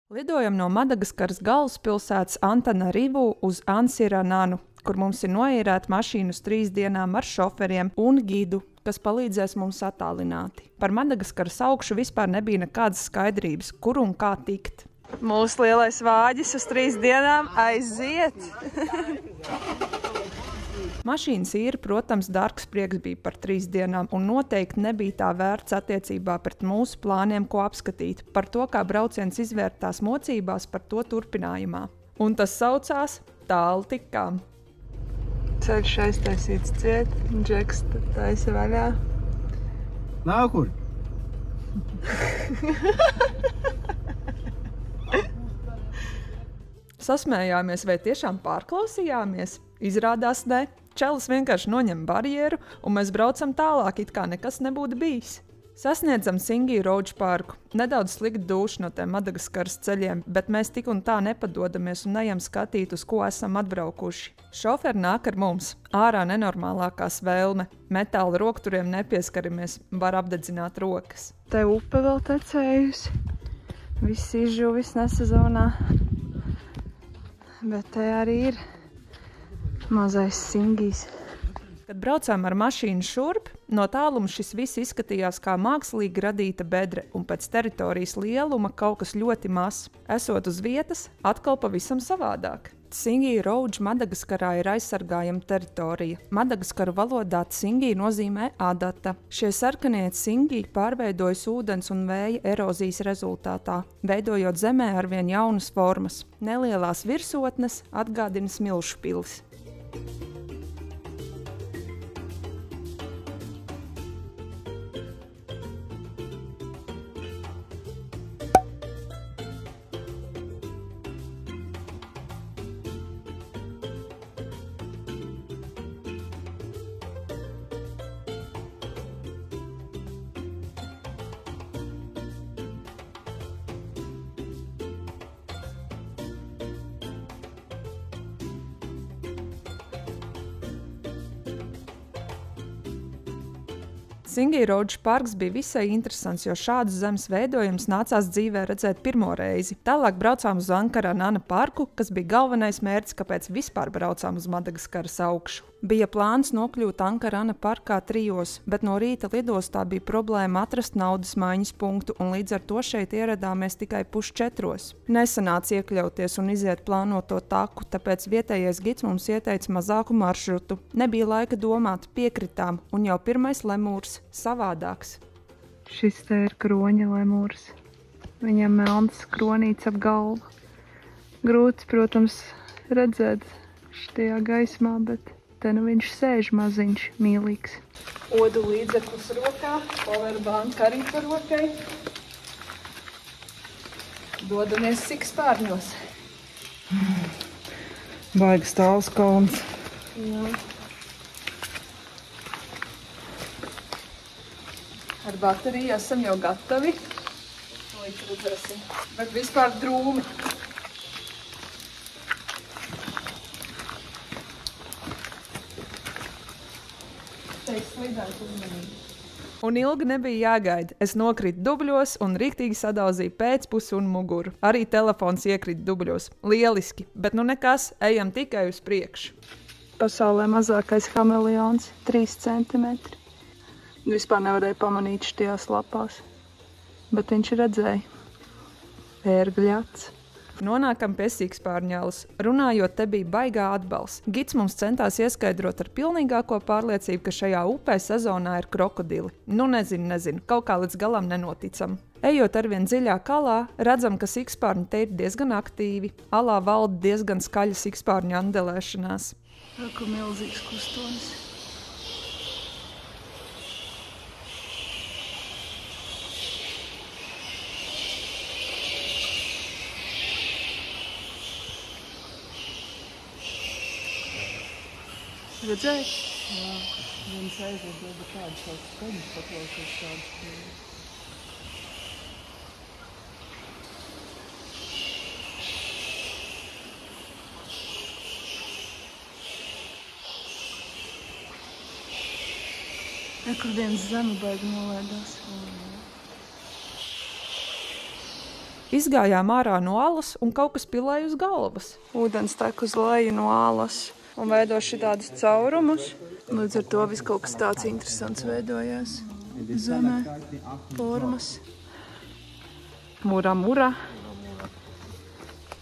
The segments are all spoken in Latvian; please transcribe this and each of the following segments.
Lidojam no Madagaskaras galvaspilsētas Antananarivu uz Antsirananu, kur mums ir noīrēta mašīna uz 3 dienām ar šoferiem un gidu, kas palīdzēs mums attālināti. Par Madagaskaras augšu vispār nebija nekādas skaidrības, kur un kā tikt. Mūsu lielais vāģis uz 3 dienām aiziet! Mašīnas īra, protams, dārgs prieks bija par 3 dienām un noteikti nebija tā vērts attiecībā pret mūsu plāniem, ko apskatīt, par to, kā brauciens izvērtās mocībās, par to turpinājumā. Un tas saucās Tālu tikām. Ceļš aiztaisīts ciet, Džeks taisa vaļā. Nav kur? Sasmējāmies vai tiešām pārklausījāmies? Izrādās ne. Čelis vienkārši noņem barjeru, un mēs braucam tālāk, it kā nekas nebūtu bijis. Sasniedzam Singiju Roadžu parku. Nedaudz slikti dūši no tiem Madagaskaras ceļiem, bet mēs tik un tā nepadodamies un ejam skatīt, uz ko esam atbraukuši. Šoferi nāk ar mums. Ārā nenormālākās vēlme. Metāla rokturiem nepieskaramies, var apdedzināt rokas. Te upe vēl tecējusi. Viss izžuvis nesezonā. Bet te arī ir mazais Singijs. Kad braucām ar mašīnu šurp, no tāluma šis viss izskatījās kā mākslīgi radīta bedre un pēc teritorijas lieluma kaut kas ļoti mazs. Esot uz vietas, atkal pavisam savādāk. Singija Roadžu Madagaskarā ir aizsargājama teritorija. Madagaskaru valodā Singija nozīmē adata. Šie sarkanie Singiji pārveidojas ūdens un vēja erozijas rezultātā, veidojot zemē arvien jaunas formas. Nelielās virsotnes atgādina smilšu pilis. Singija Roadžu parks bija visai interesants, jo šādus zemes veidojumus nācās dzīvē redzēt pirmo reizi. Tālāk braucām uz Antsiranana parku, kas bija galvenais mērķis, kāpēc vispār braucām uz Madagaskaras augšu. Bija plāns nokļūt Antsiranana parkā 3, bet no rīta lidostā bija problēma atrast naudas maiņas punktu, un līdz ar to šeit ieradāmies tikai 3:30. Nesanāca iekļauties un iziet plānoto taku, tāpēc vietējais gids mums ieteica mazāku maršrutu. Nebija laika domāt, piekritām, un jau pirmais lemūrs savādāks. Šis te ir kroņa lemūrs. Viņam melns kronīts ap galvu. Grūti, protams, redzēt šajā gaismā, bet te nu viņš sēž maziņš, mīlīgs. Odu līdzeklis rokā, powerbank arī par rokai. Dodamies Sikspārņos. Baigas tāls kalns. Jā. Ar bateriju esam jau gatavi. Līdz redzēsim. Bet vispār drūmi. Un ilgi nebija jāgaida. Es nokritu dubļos un riktīgi sadauzīju pēcpusi un muguru. Arī telefons iekrita dubļos. Lieliski, bet nu nekas, ejam tikai uz priekšu. Pasaulē mazākais hameleons, 3 centimetri. Vispār nevarēja pamanīt štajās lapās, bet viņš redzēja. Ērgļats. Nonākam pie Sikspārņalas. Runājot, te bija baigā atbalsts. Gids mums centās ieskaidrot ar pilnīgāko pārliecību, ka šajā upē sezonā ir krokodili. Nu nezinu, kaut kā līdz galam nenoticam. Ejot arvien dziļāk alā, redzam, ka sikspārņi te ir diezgan aktīvi. Alā valda diezgan skaļa sikspārņu andelēšanās. Kā milzīgs kustonis. Redzēji? Jā, viens aiziet, bet tādas skaņas paklausās tādas. Kur viens zemu baigi nolaidās. Izgājām ārā no alas un kaut kas pilēja uz galvas. Ūdens tek uz leju no alas un veido šitādus caurumus. Līdz ar to viss kaut kas tāds interesants veidojās. Zemē, formas. Mura, mura.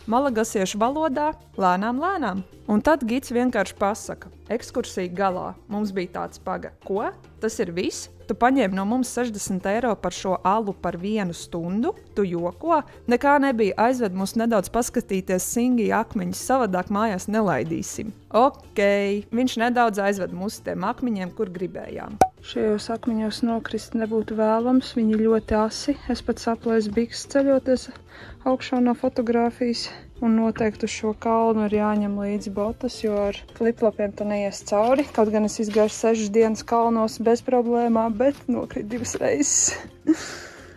Malagasiešu valodā lēnām, lēnām. Un tad gids vienkārši pasaka, ekskursija galā. Mums bija tāds paga. Ko? Tas ir viss? Tu paņēmi no mums 60 eiro par šo alu par 1 stundu? Tu joko? Nekā nebija, aizved mūs nedaudz paskatīties Singī akmeņus, savādāk mājās nelaidīsim. Ok, viņš nedaudz aizved mūs tiem akmeņiem, kur gribējām. Šajos akmeņos nokrist nebūtu vēlams, viņi ļoti asi. Es pat saplēsu bikses ceļoties augšā no fotogrāfijas. Un noteikti uz šo kalnu ir jāņem līdzi botas, jo ar flip-flopiem tu neies cauri. Kaut gan es izgāju 6 dienas kalnos bez problēmām, bet nokrit 2 reizes.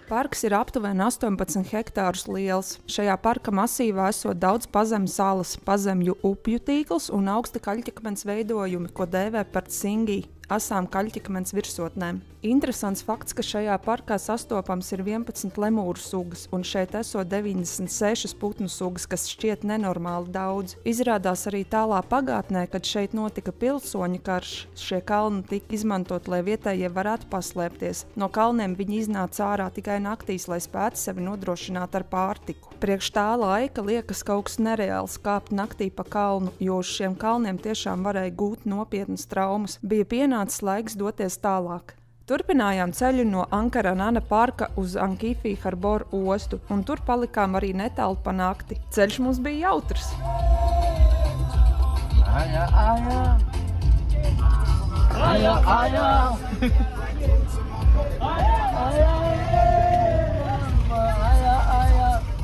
Parks ir aptuveni 18 hektārus liels. Šajā parka masīvā esot daudz pazemes salas, pazemju upju tīkls un augsta kaļķakmens veidojumi, ko dēvē par Singī. Asām kaļķakmens virsotnēm. Interesants fakts, ka šajā parkā sastopams ir 11 lemūru sugas, un šeit esot 96 putnu sugas, kas šķiet nenormāli daudz. Izrādās arī tālā pagātnē, kad šeit notika pilsoņu karš, šie kalni tika izmantot, lai vietējie varētu paslēpties. No kalniem viņi iznāca ārā tikai naktīs, lai spētu sevi nodrošināt ar pārtiku. Priekš tā laika liekas kaut kas nereāls kāpt naktī pa kalnu, jo uz šiem kalniem tiešām varēja gūt nopietnas traumas. Bija pienācis laiks doties tālāk. Turpinājām ceļu no Ankaranana parka uz Ankifī Harboru ostu, un tur palikām arī netālu pa nakti. Ceļš mums bija jautrs.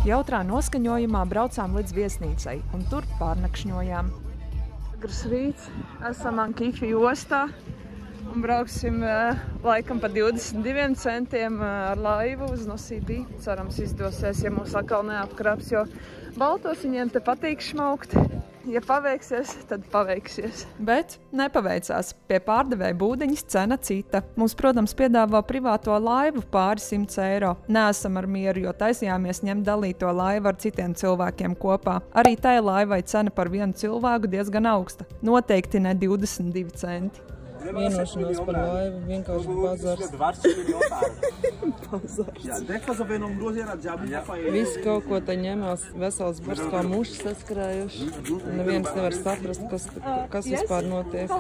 Jautrā noskaņojumā braucām līdz viesnīcai, un tur pārnakšņojām. Agrs rīts, esam Ankifī ostā. Un brauksim laikam pa 22 centiem ar laivu uz Nosībī. Cerams izdosies, ja mūs atkal neapkraps, jo baltos viņiem te patīk šmaukt. Ja paveiksies, tad paveiksies. Bet nepaveicās. Pie pārdevēja būdeņas cena cita. Mums, protams, piedāvā privāto laivu pāri 100 eiro. Neesam ar mieru, jo taisījāmies ņemt dalīto laivu ar citiem cilvēkiem kopā. Arī tai laivai cena par vienu cilvēku diezgan augsta. Noteikti ne 22 centi. Vienošanās par laivu, vienkārši bazars. Visi kaut ko te ņemās, vesels bars kā muši saskrējuši. Neviens nevar saprast, kas vispār notiek.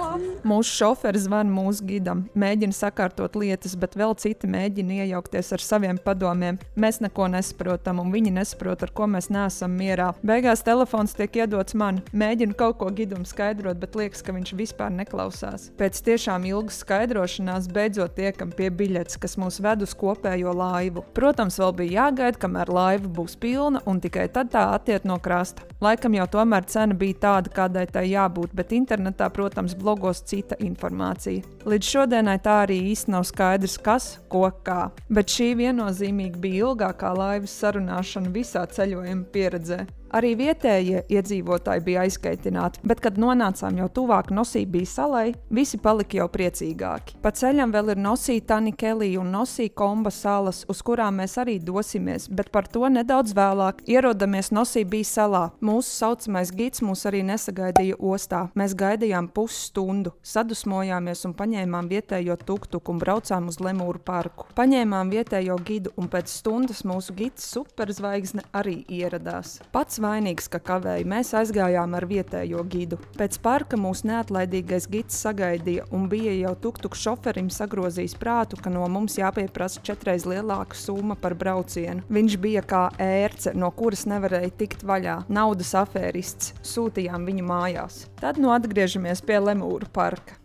Mūsu šoferis zvan mūsu gidam, mēģina sakārtot lietas, bet vēl citi mēģina iejaukties ar saviem padomiem. Mēs neko nesaprotam, un viņi nesaprot, ar ko mēs neesam mierā. Beigās telefons tiek iedots man. Mēģinu kaut ko gidum skaidrot, bet liekas, ka viņš vispār neklausās. Pēc tiešām ilgas skaidrošanās beidzot tiekam pie biļetes, kas mūs ved uz kopējo laivu. Protams, vēl bija jāgaida, kamēr laiva būs pilna, un tikai tad tā attiet no krasta. Laikam jau tomēr cena bija tāda, kādai tai jābūt, bet internetā, protams, blogos cita informācija. Līdz šodienai tā arī īsti nav skaidrs, kas, ko, kā. Bet šī viennozīmīgi bija ilgākā laivas sarunāšana visā ceļojuma pieredzē. Arī vietējie iedzīvotāji bija aizkaitināti, bet, kad nonācām jau tuvāk Nosībī salai, visi palika jau priecīgāki. Pa ceļam vēl ir Nosī Tanikeli un Nosī Komba salas, uz kurām mēs arī dosimies, bet par to nedaudz vēlāk. Ierodamies Nosībī salā. Mūsu saucamais gids mūs arī nesagaidīja ostā. Mēs gaidījām pusstundu, sadusmojāmies un paņēmām vietējo tuktuku un braucām uz Lemūru parku. Paņēmām vietējo gidu un pēc stundas mūsu gids superzvaigzne arī ieradās. Pats vainīgs, ka kavēja, mēs aizgājām ar vietējo gidu. Pēc parka mūs neatlaidīgais gids sagaidīja un bija jau tuktuk šoferim sagrozījis prātu, ka no mums jāpieprasa 4 reiz lielāka summa par braucienu. Viņš bija kā ērce, no kuras nevarēja tikt vaļā. Naudas afērists. Sūtījām viņu mājās. Tad atgriežamies pie Lemūru parka.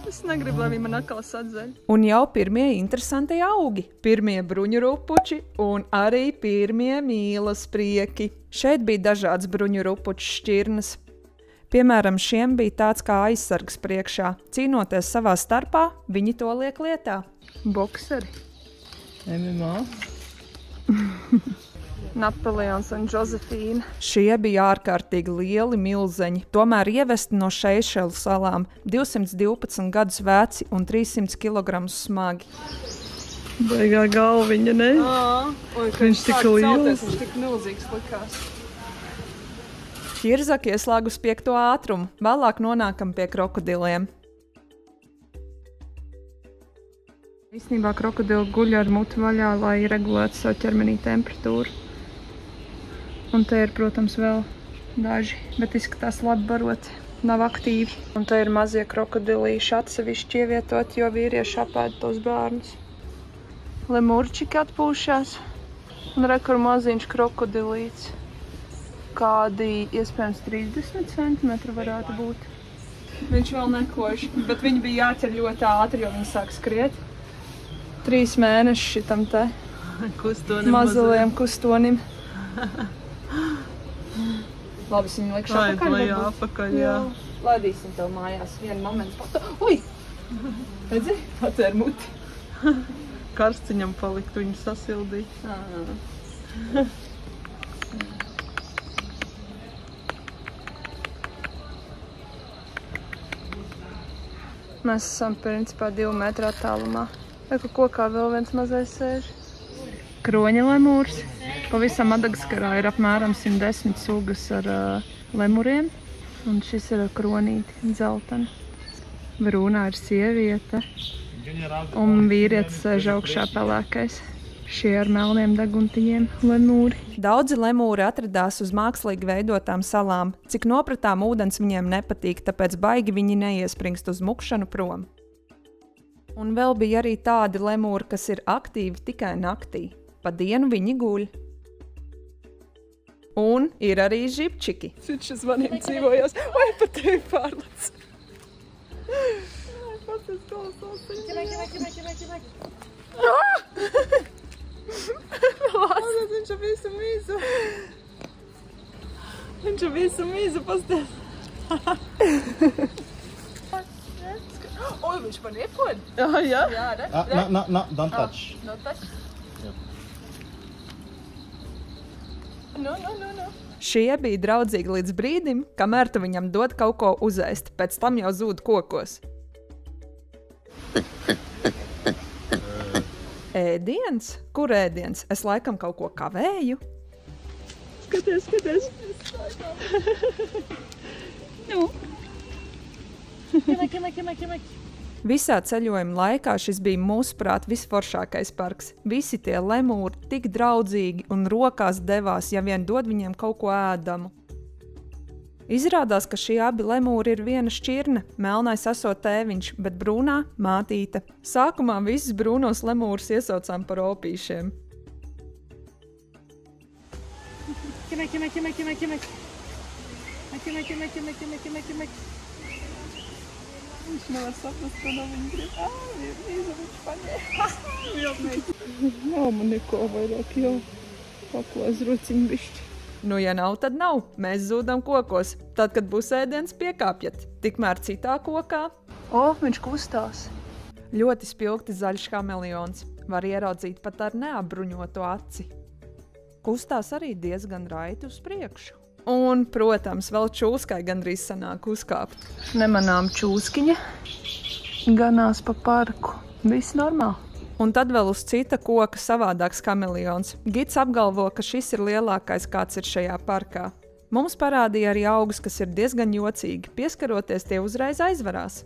Es negribu, lai viņi man atkal sadzeļ. Un jau pirmie interesantie augi. Pirmie bruņurupuči un arī pirmie mīlas prieki. Šeit bija dažāds bruņurupuču šķirnes. Piemēram, šiem bija tāds kā aizsargs priekšā. Cīnoties savā starpā, viņi to liek lietā. Bokseri. MMA. Napoleons un Josefīna. Šie bija ārkārtīgi lieli milzeņi, tomēr ievesti no Seišelu salām, 212 gadus veci un 300 kg smagi. Baigā galviņa, ne? Viņš tik liels. Viņš tik milzīgs likās. Ķirzaka ieslēgus 5. ātrumu. Vēlāk nonākam pie krokodiliem. Īstenībā krokodili guļ ar muti vaļā, lai regulētu savu ķermenī temperatūru. Un te ir, protams, vēl daži, bet izskatās labi baroti. Nav aktīvi. Un te ir mazie krokodilīši atsevišķi ievietot, jo vīrieši apēd tos bērnus. Lemurčiki atpūšās. Un re, kur maziņš krokodilīts. Kādi, iespējams, 30 centimetri varētu būt. Viņš vēl nekož, bet viņi bija jāķer ļoti ātri, jo viņi sāk skriet. 3 mēneši šitam te mazaliem kustonim. Labi, es viņu likšu apakaļ. Lai apakaļ, jā. Laidīsim tev mājās. Vienu momentu pat. Ui! Redzi? Atvēr muti. Karstiņam palikt, viņu sasildīt. Mēs esam principā 2 metru attālumā. Vai kokā vēl viens mazais sēž? Kroņa lemūrs. Pavisam Madagaskarā ir apmēram 110 sugas ar lemuriem. Un šis ir kronīti, dzelteni. Brūnā ir sieviete. Un vīrietis sēž augšā pelēkais. Šie ar melniem deguntiņiem lemūri. Daudzi lemūri atradās uz mākslīgi veidotām salām. Cik nopratām, ūdens viņiem nepatīk, tāpēc baigi viņi neiespringst uz mukšanu prom. Un vēl bija arī tādi lemūri, kas ir aktīvi tikai naktī. Pa dienu viņi guļ. Un ir arī žibčiki. Šis maniem dzīvojās. Vai pat tevi pārlec? Vai pat es klausos viņu. Viņš ar visu mīzu. Viņš ar visu mīzu pasties. Oi, viņš man iekod. Jā? Jā, re? No, don't touch. Don't touch. No. Šie bija draudzīgi līdz brīdim, kamēr tu viņam dod kaut ko uzēst, pēc tam jau zūd kokos. Ēdiens? Kur ēdiens? Es laikam kaut ko kavēju. Skaties. Nu. Ķemek. Visā ceļojuma laikā šis bija mūsuprāt visforšākais parks. Visi tie lemūri tik draudzīgi un rokās devās, ja vien dod viņiem kaut ko ēdamu. Izrādās, ka šie abi lemūri ir viena šķirne, melnais esot tēviņš, bet brūnā mātīte. Sākumā visus brūnos lemūrus iesaucām par opīšiem. Ķemek. Viņš nevar saprast, ko no viņa grib. Viņš paņēma. Nav man neko vairāk jau paklāz rociņu bišķi. Nu, ja nav, tad nav. Mēs zūdam kokos. Tad, kad būs ēdiens, piekāpjat. Tikmēr citā kokā. Viņš kustās. Ļoti spilgti zaļš kameleons. Var ieraudzīt pat ar neapbruņoto aci. Kustās arī diezgan raiti uz priekšu. Un, protams, vēl čūskai gandrīz sanāk uzkāpt. Nemanām čūskiņa. Ganās pa parku. Viss normāli. Un tad vēl uz cita koka savādāks kameleons. Gids apgalvo, ka šis ir lielākais, kāds ir šajā parkā. Mums parādīja arī augus, kas ir diezgan jocīgi. Pieskaroties, tie uzreiz aizvarās.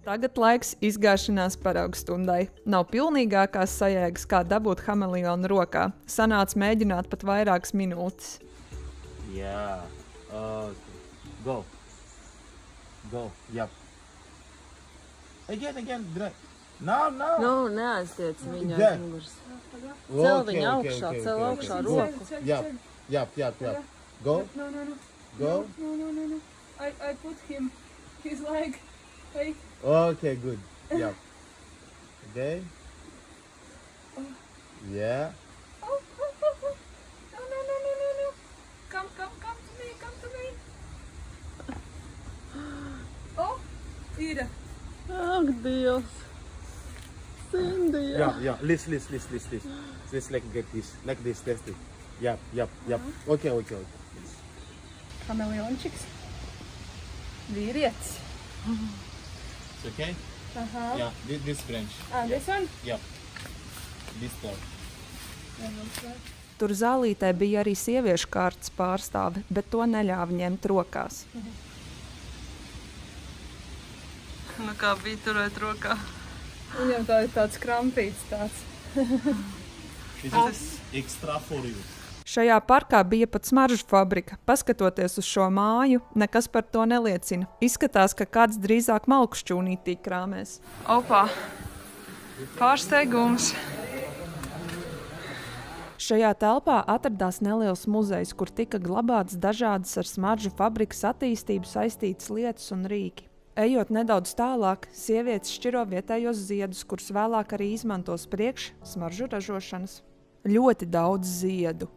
Tagad laiks izgāšanās paraugstundai. Nav pilnīgākās sajēgas, kā dabūt kameleonu rokā. Sanāca mēģināt pat vairākas minūtes. Yeah. Go. Yep. Again. No. Nu, neaiztiec viņu aiz muguras. Cel viņu augšā, cel augšā roku. Yep. Go. No. Go. No. I put him. He's like... Hey. Okay, good. Yep. Okay. Yeah. No. Come to me. Oh, Ira. Ak, Dievs. Cindy. Yeah. Listen. Just like this, test it. Yep. Okay. Kameleončiks. Vīrietis. It's okay? Yeah, this branch. This one? Yeah. This part. Tur zālītē bija arī sieviešu kārtas pārstāve, bet to neļāva ņemt rokās. Nu, kā bija turēt rokā? Viņam tā ir tāds krampīts tāds. This is extra for you. Šajā parkā bija pat smaržu fabrika. Paskatoties uz šo māju, nekas par to neliecina. Izskatās, ka kāds drīzāk malku šķūnītī krāmēs. Opā! Pārsteigums! Šajā telpā atradās neliels muzejs, kur tika glabāts dažādas ar smaržu fabrikas attīstību saistītas lietas un rīki. Ejot nedaudz tālāk, sievietes šķiro vietējos ziedus, kurus vēlāk arī izmantos priekš smaržu ražošanas. Ļoti daudz ziedu.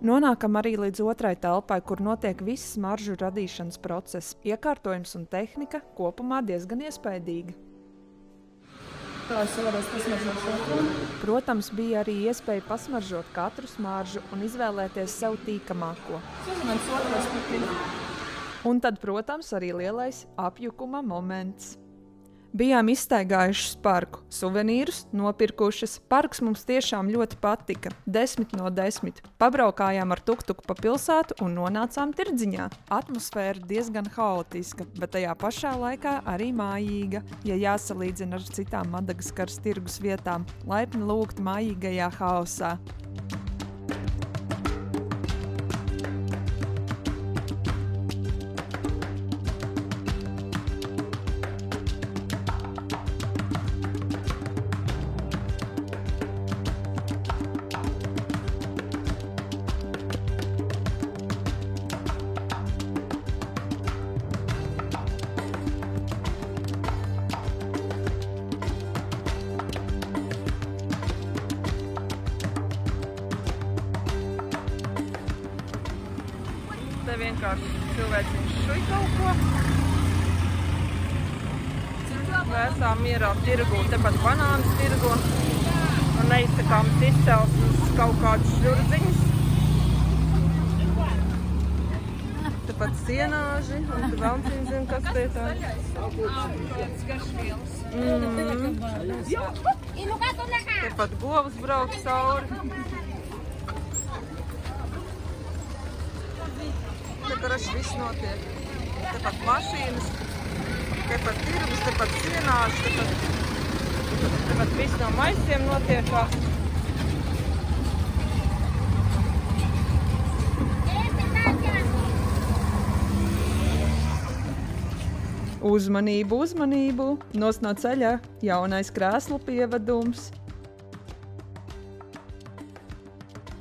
Nonākam arī līdz otrai telpai, kur notiek viss smaržu radīšanas process. Iekārtojums un tehnika kopumā diezgan iespaidīga. Tā es varēs pasmaržot šo. Protams, bija arī iespēja pasmaržot katru smaržu un izvēlēties sev tīkamāko. Mans otrais patīk. Un tad, protams, arī lielais apjukuma moments. Bijām izstaigājušas parku, suvenīrus nopirkušas. Parks mums tiešām ļoti patika. 10 no 10. Pabraukājām ar tuktuku pa pilsētu un nonācām tirdziņā. Atmosfēra diezgan haotiska, bet tajā pašā laikā arī mājīga. Ja jāsalīdzina ar citām Madagaskaras tirgus vietām, laipni lūgt mājīgajā haosā. Te vienkārši cilvēciņš šuj kaut ko. Vēsā mierā tirgu, tepat banānas tirgu. Un neizsakāmas izcelsmes kaut kādas šļurdziņas. Tepat sienāži, un tu vēl zin, kas tie tā ir. Tepat govs brauc cauri. Te karaši viss notiek. Tepat mašīnas, tepat tirgus, tepat sienāži, tepat viss no maisiem notiekās. Uzmanību, uzmanību! Nost no ceļa jaunais krēslu pievadums.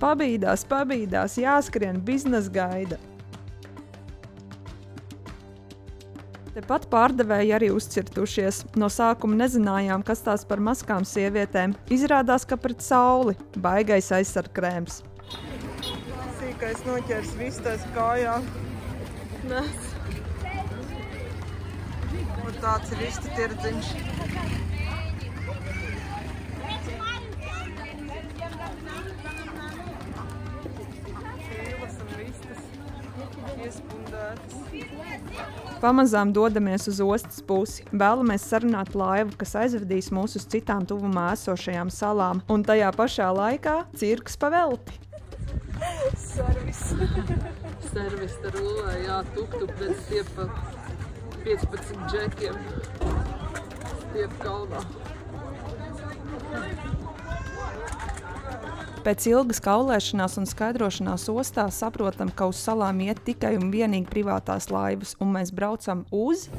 Pabīdās, pabīdās, jāskrien, biznes gaida. Tepat pārdevēji arī uzcirtušies. No sākuma nezinājām, kas tās par maskām sievietēm. Izrādās, ka pret sauli. Baigais aizsarkrēms. Sīkais noķers vistais kājā. Nes. Un tāds ir vistu tirdziņš. Šīlas un vistas iespundētas. Pamazām dodamies uz ostas pusi. Vēlamies sarunāt laivu, kas aizvedīs mūs uz citām tuvumā esošajām salām. Un tajā pašā laikā cirks pa velti. Servis. Servis te rullē, jā, tuk-tuk, bet stiep pa 15 džekiem. Stiep kalvā. Pēc ilgas kaulēšanās un skaidrošanās ostā saprotam, ka uz salām iet tikai un vienīgi privātās laivas, un mēs braucam uz...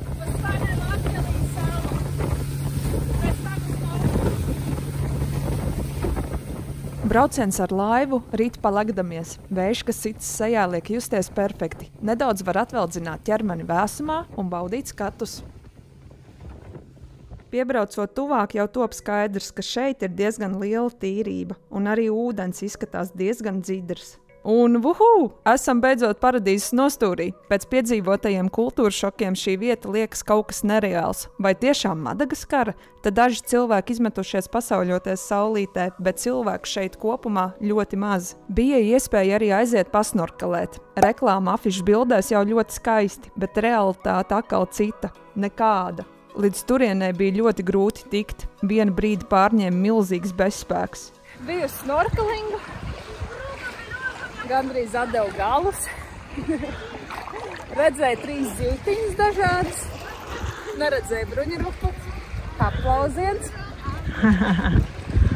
Brauciens ar laivu rīt palegdamies. Vējš, kas sits sejā, liek justies perfekti. Nedaudz var atveldzināt ķermeni vēsumā un baudīt skatus. Piebraucot tuvāk, jau top skaidrs, ka šeit ir diezgan liela tīrība, un arī ūdens izskatās diezgan dzidrs. Un vuhū! Esam beidzot paradīzes nostūrī. Pēc piedzīvotajiem kultūras šokiem šī vieta liekas kaut kas nereāls. Vai tiešām Madagaskara? Tad daži cilvēki izmetušies pasauļoties saulītē, bet cilvēku šeit kopumā ļoti maz. Bija iespēja arī aiziet pasnorkelēt. Reklāma afišu bildēs jau ļoti skaisti, bet realitāte atkal cita. Nekāda. Līdz turienei bija ļoti grūti tikt. Vienu brīdi pārņēma milzīgs bezspēks. Biju uz snorkelingu. Gandrīz atdevu galus. Redzēju 3 zivtiņas dažādas. Neredzēju bruņurupu. Aplausiens.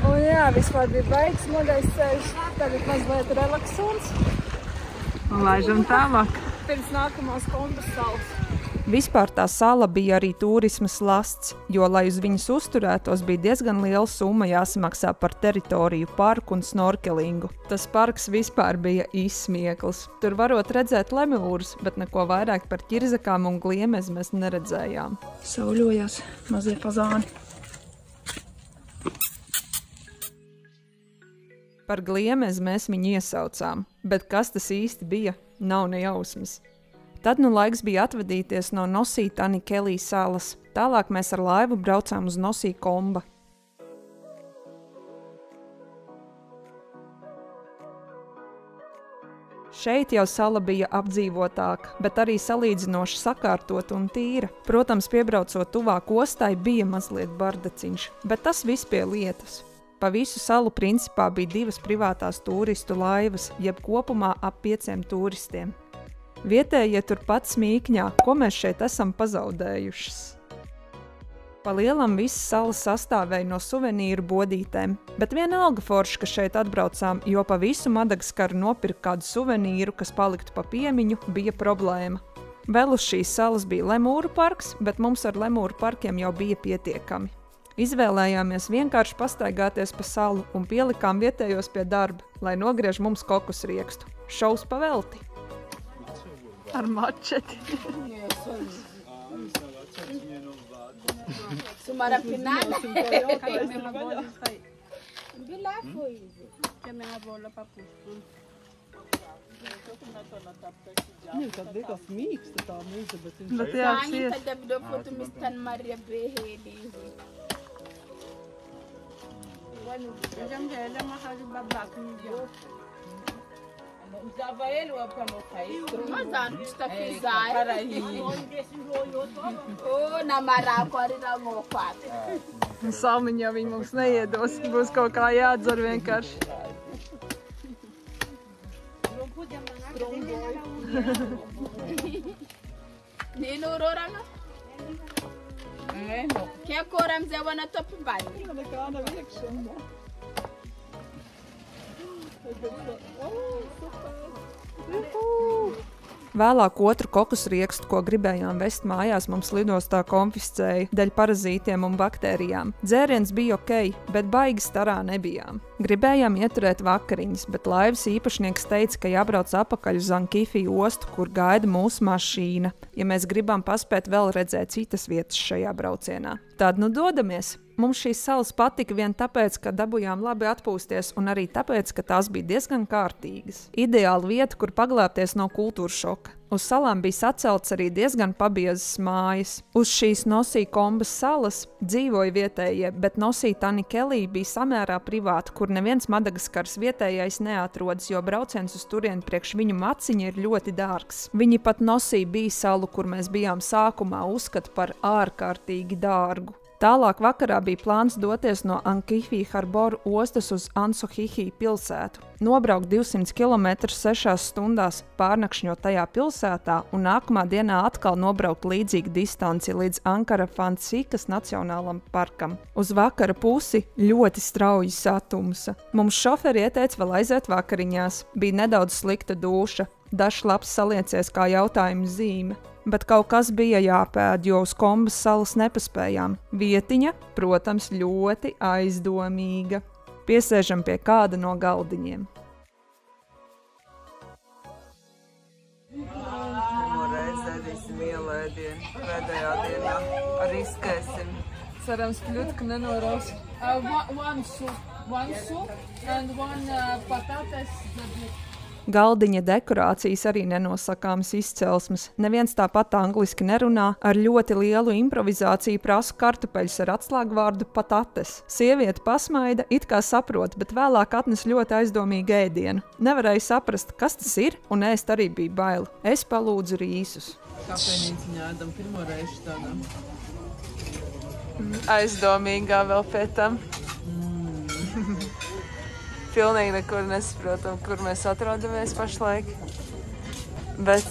Un jā, vispār bija baigs smagais ceļš. Tagad mazliet relaksons. Laižam tālāk. Pirms nākamās Kombas salas. Vispār tā sala bija arī turisma slasts, jo, lai uz viņas uzturētos, bija diezgan liela summa jāsamaksā par teritoriju, parku un snorkelingu. Tas parks vispār bija izsmiekls. Tur varot redzēt lemūrus, bet neko vairāk par ķirzakām un gliemezi mēs neredzējām. Sauļojās mazie fazāni. Par gliemezi mēs viņu iesaucām, bet kas tas īsti bija, nav ne jausmas. Tad nu laiks bija atvadīties no Nosī Tani-Kelī salas. Tālāk mēs ar laivu braucām uz Nosī Komba. Šeit jau sala bija apdzīvotāka, bet arī salīdzinoši sakārtota un tīra. Protams, piebraucot tuvāk ostai bija mazliet bardaciņš, bet tas viss pie lietas. Pa visu salu principā bija 2 privātās turistu laivas, jeb kopumā ap 5 turistiem. Vietējie turpat smīkņā, ko mēs šeit esam pazaudējušas. Pa lielam viss salas sastāvēja no suvenīru bodītēm, bet vienalga forši, ka šeit atbraucām, jo pa visu Madagaskaru nopirkt kādu suvenīru, kas paliktu pa piemiņu, bija problēma. Vēl uz šīs salas bija lemūru parks, bet mums ar lemūru parkiem jau bija pietiekami. Izvēlējāmies vienkārši pastaigāties pa salu un pielikām vietējos pie darba, lai nogriež mums kokosriekstu. Šaus pa velti. Ar mačeti. Bet jā, Salmiņā viņi mums neiedos. Būs kaut kā jādzer vienkārši. Vēlāk otru kokosriekstu, ko gribējām vest mājās, mums lidostā konfiscēja dēļ parazītiem un baktērijām. Dzēriens bija ok, bet baigi starā nebijām. Gribējām ieturēt vakariņas, bet laivas īpašnieks teica, ka jābrauc apakaļ uz Ankifi ostu, kur gaida mūsu mašīna, ja mēs gribam paspēt vēl redzēt citas vietas šajā braucienā. Tad nu dodamies! Mums šīs salas patika vien tāpēc, ka dabujām labi atpūsties un arī tāpēc, ka tās bija diezgan kārtīgas. Ideāla vieta, kur paglābties no kultūras šoka. Uz salām bija sacelts arī diezgan pabiezas mājas. Uz šīs Nosī Kombas salas dzīvoja vietējie, bet Nosī Tani-Kelī bija samērā privāta, kur neviens Madagaskaras vietējais neatrodas, jo brauciens uz turieni priekš viņu maciņa ir ļoti dārgs. Viņi pat Nosī bija salu, kur mēs bijām sākumā, uzskata par ārkārtīgi dārgu. Tālāk vakarā bija plāns doties no Ankifi Harboru ostas uz Ansohihi pilsētu, nobraukt 200 km 6 stundās, pārnakšņot tajā pilsētā un nākamā dienā atkal nobraukt līdzīgu distanci līdz Ankara-Fantsikas nacionālam parkam. Uz vakara pusi ļoti strauji satumusa. Mums šoferi ieteica vēl aiziet vakariņās, bija nedaudz slikta dūša, dažs labs saliecies kā jautājuma zīme. Bet kaut kas bija jāpēd, jo uz Kombas salas nepaspējām. Vietiņa, protams, ļoti aizdomīga. Piesēžam pie kāda no galdiņiem. Reiz ēdīsim ielēdienu pēdējā dienā. Riskēsim. Cerams, kļūt, ka nenoraus. One soup and one patatas. Galdiņa dekorācijas arī nenosakāmas izcelsmes. Neviens tāpat angliski nerunā, ar ļoti lielu improvizāciju prasu kartupeļus ar atslēgvārdu patates. Sieviete pasmaida, it kā saprot, bet vēlāk atnes ļoti aizdomīgu ēdienu. Nevarēja saprast, kas tas ir, un ēst arī bija bail. Es palūdzu rīsus. Kafejnīciņā ēdam pirmo reizi tādā. Aizdomīgā vēl pie tam. Pilnīgi nekur nesaprotam, kur mēs atrodamies pašlaik. Bet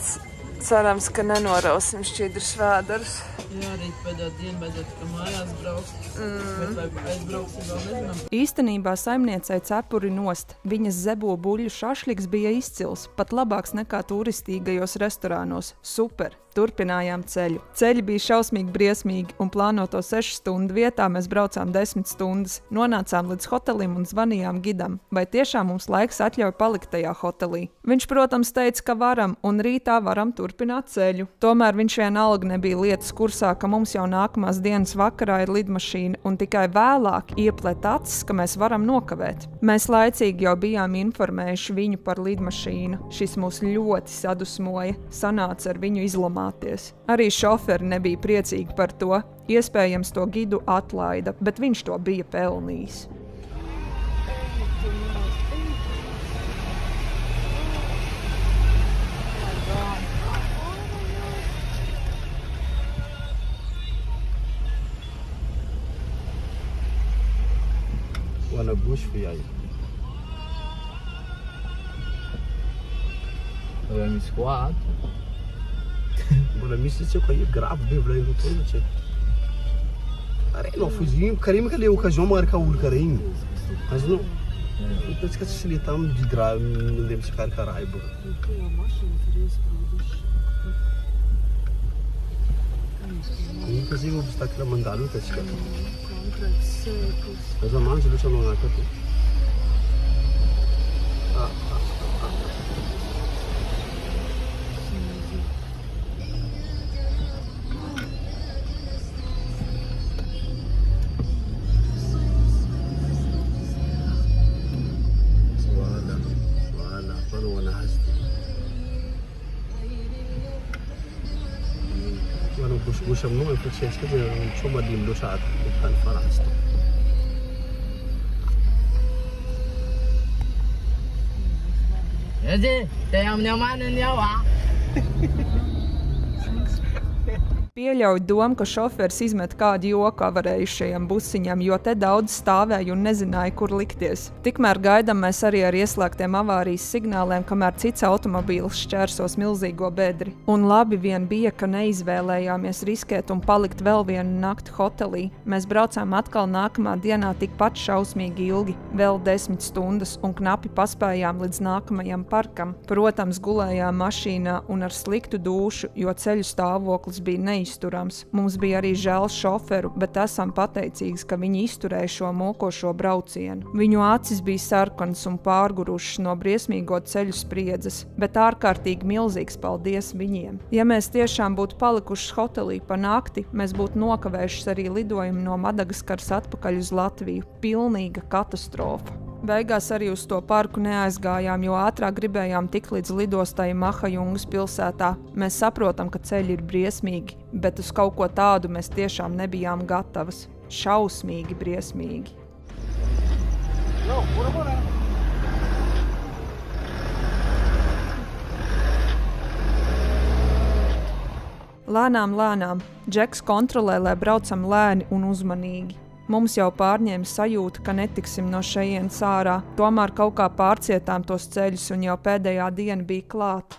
cerams, ka nenorausim šķidrus vēdarus. Jā, rīt pēdējā diena beidzot, ka mājās brauks. Bet vai aizbrauksim, vēl nezinām. Īstenībā saimniecei cepuri nost. Viņas zebo buļļu šašliks bija izcils, pat labāks nekā turistīgajos restorānos. Super! Turpinājām ceļu. Ceļi bija šausmīgi briesmīgi, un plānoto 6 stundu vietā mēs braucām 10 stundas. Nonācām līdz hotelim un zvanījām gidam, vai tiešām mums laiks atļauj palikt tajā hotelī. Viņš, protams, teica, ka varam, un rītā varam turpināt ceļu. Tomēr viņš vienalga nebija lietas kursā, ka mums jau nākamās dienas vakarā ir lidmašīna, un tikai vēlāk ieplet acis, ka mēs varam nokavēt. Mēs laicīgi jau bijām informējuši viņu par lidmašīnu. Šis mūs ļoti sadusmoja, sanāca ar viņu izlamāt. Arī šoferi nebija priecīgi par to. Iespējams, to gidu atlaida, bet viņš to bija pelnījis. Wanna bush for you. Avem squat. Bora, mi se că e grav de vrei nu tot ce. Are no fugim, carim că le ocazio mare ca urcăreim. Azi nu. Uitați că se le tam de grav, de se care caraibă. Nu că ziua sta că la mandalu, uitați că. Azi am anjul să nu na că tu. Muszę mną i przecież że czoma dim do szat pan farast. Jedzie, te am neamane neava. Pieļauj domu, ka šoferis izmet kādu joku avarējušajam busiņam, jo te daudz stāvēja un nezināja, kur likties. Tikmēr gaidām mēs arī ar ieslēgtiem avārijas signāliem, kamēr cits automobīls šķērsos milzīgo bedri. Un labi vien bija, ka neizvēlējāmies riskēt un palikt vēl vienu nakti hotelī. Mēs braucām atkal nākamā dienā tikpat šausmīgi ilgi, vēl 10 stundas, un knapi paspējām līdz nākamajam parkam. Protams, gulējām mašīnā un ar sliktu dūšu, jo ceļu stāvoklis bija neizturams. Mums bija arī žēl šoferu, bet esam pateicīgs, ka viņi izturēja šo mokošo braucienu. Viņu acis bija sarkanas un pārgurušas no briesmīgo ceļu spriedzes, bet ārkārtīgi milzīgs paldies viņiem. Ja mēs tiešām būtu palikuši hotelī pa nakti, mēs būtu nokavējuši arī lidojumu no Madagaskaras atpakaļ uz Latviju. Pilnīga katastrofa. Beigās arī uz to parku neaizgājām, jo ātrāk gribējām tikt līdz lidostai Mahajungas pilsētā. Mēs saprotam, ka ceļi ir briesmīgi, bet uz kaut ko tādu mēs tiešām nebijām gatavas. Šausmīgi briesmīgi. Lēnām. Džeks kontrolē, lai braucam lēni un uzmanīgi. Mums jau pārņēma sajūta, ka netiksim no šejienes ārā, tomēr kaut kā pārcietām tos ceļus un jau pēdējā diena bija klāta.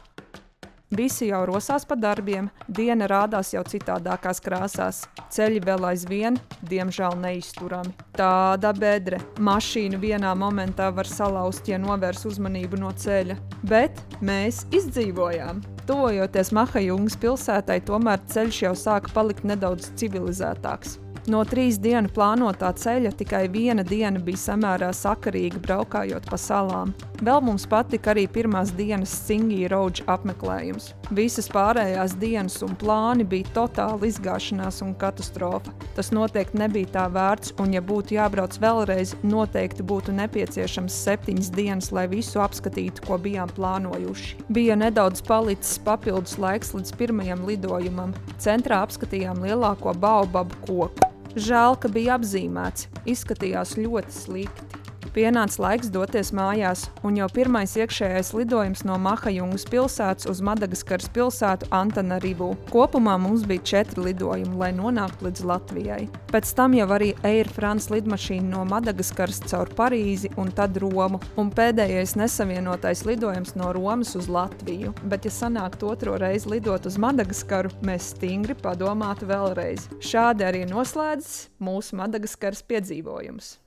Visi jau rosās pa darbiem, diena rādās jau citādākās krāsās. Ceļi vēl aizvien, diemžēl neizturami. Tāda bedre. Mašīnu vienā momentā var salauzt, ja novērs uzmanību no ceļa. Bet mēs izdzīvojām. Tuvojoties Mahajungas pilsētai, tomēr ceļš jau sāka palikt nedaudz civilizētāks. No 3 dienu plānotā ceļa tikai 1 diena bija samērā sakarīga braukājot pa salām. Vēl mums patika arī pirmās dienas Singī Roadž apmeklējums. Visas pārējās dienas un plāni bija totāla izgāšanās un katastrofa. Tas noteikti nebija tā vērts, un ja būtu jābrauc vēlreiz, noteikti būtu nepieciešams 7 dienas, lai visu apskatītu, ko bijām plānojuši. Bija nedaudz palicis papildus laiks līdz pirmajam lidojumam. Centrā apskatījām lielāko baobabu koku. Žēl, ka bija apzīmēts. Izskatījās ļoti slikti. Pienāca laiks doties mājās, un jau pirmais iekšējais lidojums no Mahajungas pilsētas uz Madagaskaras pilsētu Antanarivu. Kopumā mums bija 4 lidojumi, lai nonāktu līdz Latvijai. Pēc tam jau arī Air France lidmašīna no Madagaskaras caur Parīzi un tad Romu, un pēdējais nesavienotais lidojums no Romas uz Latviju. Bet, ja sanāktu otro reizi lidot uz Madagaskaru, mēs stingri padomātu vēlreiz. Šādi arī noslēdzas mūsu Madagaskaras piedzīvojums.